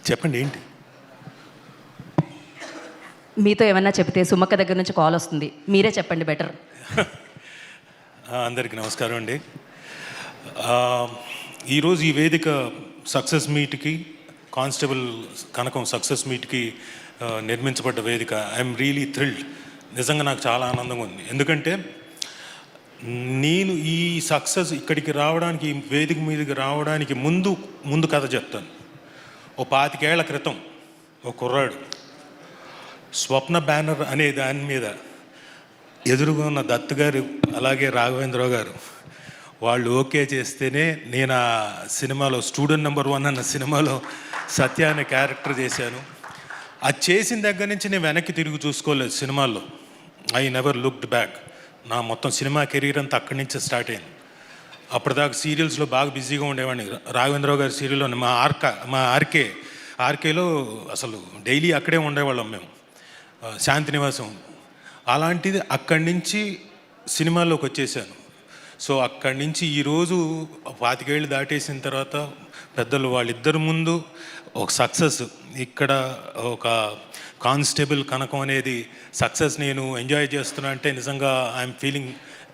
చెప్పండి ఏంటి? మీతో ఏమన్నా చెప్తే సుమక్క దగ్గర నుంచి కాల్ వస్తుంది, మీరే చెప్పండి బెటర్. అందరికీ నమస్కారం అండి. ఈరోజు ఈ వేదిక సక్సెస్ మీట్కి, కానిస్టేబుల్ కనకం సక్సెస్ మీట్కి నిర్మించబడ్డ వేదిక. I'm really thrilled. నిజంగా నాకు చాలా ఆనందంగా ఉంది. ఎందుకంటే నేను ఈ సక్సెస్ ఇక్కడికి రావడానికి, ఈ వేదిక మీదకి రావడానికి ముందు కథ చెప్తాను. ఓ 25 ఏళ్ల క్రితం ఓ కుర్రాడు స్వప్న బ్యానర్ అనే దాని మీద ఎదురుగా ఉన్న దత్తు గారు, అలాగే రాఘవేంద్రరావు గారు వాళ్ళు ఓకే చేస్తేనే నేను ఆ సినిమాలో స్టూడెంట్ నెంబర్ 1 అన్న సినిమాలో సత్య అనే క్యారెక్టర్ చేశాను. అది చేసిన దగ్గర నుంచి నేను వెనక్కి తిరిగి చూసుకోలేదు సినిమాల్లో. I never looked back. నా మొత్తం సినిమా కెరీర్ అంతా అక్కడి నుంచే స్టార్ట్ అయింది. అప్పటిదాకా సీరియల్స్లో బాగా బిజీగా ఉండేవాడిని. రాఘవేంద్రరావు గారి సీరియల్లో మా ఆర్కేలో అసలు డైలీ అక్కడే ఉండేవాళ్ళం మేము, శాంతినివాసం. అలాంటిది అక్కడి నుంచి సినిమాల్లోకి వచ్చేసాను. సో అక్కడి నుంచి ఈరోజు 25 ఏళ్ళు దాటేసిన తర్వాత పెద్దలు వాళ్ళిద్దరి ముందు ఒక సక్సెస్, ఇక్కడ ఒక కానిస్టేబుల్ కనకం అనేది సక్సెస్ నేను ఎంజాయ్ చేస్తున్నా అంటే నిజంగా I'm feeling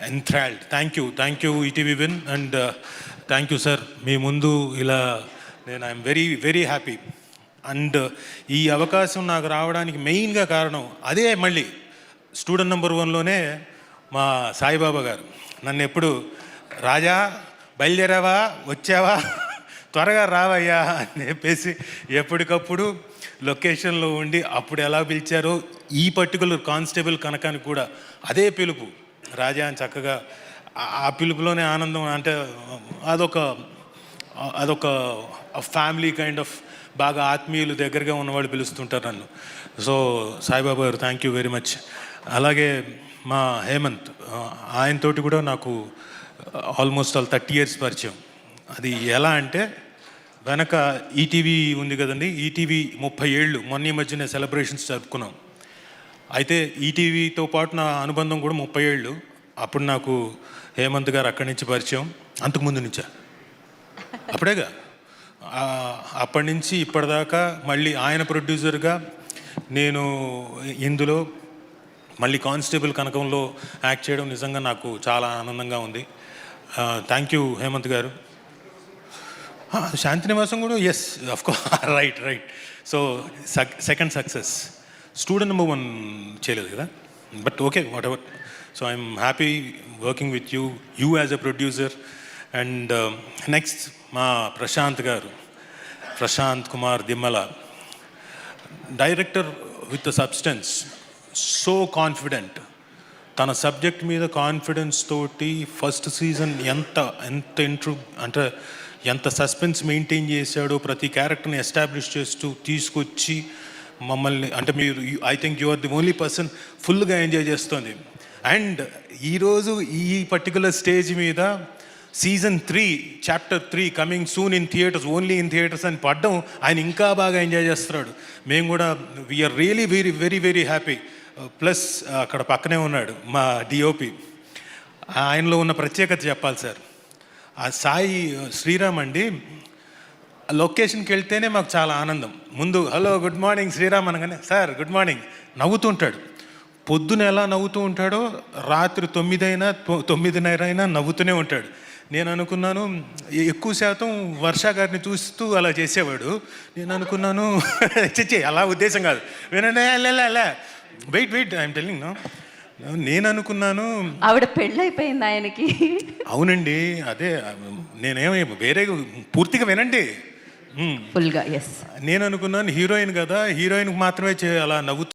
enthralled. Thank you ETV win, and thank you sir. మీ ముందు ఇలా నేను I'm very very happy. And ఈ అవకాశం నాకు రావడానికి మెయిన్గా కారణం అదే, మళ్ళీ స్టూడెంట్ నెంబర్ 1లోనే మా సాయిబాబా గారు నన్ను ఎప్పుడు, రాజా బయలుదేరావా, వచ్చావా, త్వరగా రావయ్యా అని చెప్పేసి ఎప్పటికప్పుడు లొకేషన్లో ఉండి అప్పుడు ఎలా పిలిచారో ఈ పర్టికులర్ కానిస్టేబుల్ కనకానికి కూడా అదే పిలుపు, రాజా అని చక్కగా ఆ పిలుపులోనే ఆనందం. అంటే అదొక ఫ్యామిలీ కైండ్ ఆఫ్, బాగా ఆత్మీయులు దగ్గరగా ఉన్నవాళ్ళు పిలుస్తుంటారు నన్ను. సో సాయిబాబా గారు థ్యాంక్ యూ వెరీ మచ్. అలాగే మా హేమంత్, ఆయనతోటి కూడా నాకు ఆల్మోస్ట్ 30 years పరిచయం. అది ఎలా అంటే, వెనక ఈటీవీ ఉంది కదండి, ఈటీవీ 30 ఏళ్ళు మొన్న ఈ మధ్యనే సెలబ్రేషన్స్ జరుపుకున్నాం. అయితే ఈటీవీతో పాటు నా అనుబంధం కూడా 30 ఏళ్ళు. అప్పుడు నాకు హేమంత్ గారు అక్కడి నుంచి పరిచయం, అంతకుముందు నుంచా, అప్పుడేగా. అప్పటి నుంచి ఇప్పటిదాకా మళ్ళీ ఆయన ప్రొడ్యూసర్గా నేను ఇందులో మళ్ళీ కానిస్టేబుల్ కనకంలో యాక్ట్ చేయడం నిజంగా నాకు చాలా ఆనందంగా ఉంది. థ్యాంక్ యూ హేమంత్ గారు. శాంతినివాసం కూడా, yes of course, right. So second success. Student number 1 చేయలేదు కదా, but okay, whatever. So I'm happy working with you as a producer. And next మా Prashanth Kumar Dimmala, director with substance, so confident. తన సబ్జెక్ట్ మీద confidence తోటి first season ఎంత suspense maintain చేశాడో, ప్రతి క్యారెక్టర్ని ఎస్టాబ్లిష్ చేస్తూ తీసుకొచ్చి మమ్మల్ని, అంటే మీరు, I think you are the only person ఫుల్గా ఎంజాయ్ చేస్తుంది. అండ్ ఈరోజు ఈ పర్టికులర్ స్టేజ్ మీద season 3 Chapter 3 coming soon in theatres, only in theatres అని పడ్డం, ఆయన ఇంకా బాగా ఎంజాయ్ చేస్తున్నాడు. మేము కూడా we are really very very very happy. Plus అక్కడ పక్కనే ఉన్నాడు మా డిఓపి. ఆయనలో ఉన్న ప్రత్యేకత చెప్పాలి సార్. ఆ సాయి శ్రీరామ్ అండి, లొకేషన్కి వెళ్తేనే మాకు చాలా ఆనందం. ముందు హలో గుడ్ మార్నింగ్ శ్రీరామ్ అనగానే, సార్ గుడ్ మార్నింగ్, నవ్వుతుంటాడు. పొద్దున ఎలా నవ్వుతూ ఉంటాడో, రాత్రి 9:30 అయినా నవ్వుతూనే ఉంటాడు. నేను అనుకున్నాను ఎక్కువ శాతం వర్ష గారిని చూస్తూ అలా చేసేవాడు. నేను అనుకున్నాను చచ్చే, అలా ఉద్దేశం కాదు, వినండి, అలా వెయిట్ ఐఎమ్ టెల్లింగ్ నో. నేను అనుకున్నాను ఆవిడ పెళ్ళైపోయింది ఆయనకి. అవునండి, అదే నేనేమో వేరే, పూర్తిగా వినండి ఫుల్గా. ఎస్, నేను అనుకున్నాను హీరోయిన్ కదా, హీరోయిన్కి మాత్రమే అలా నవ్వుతూ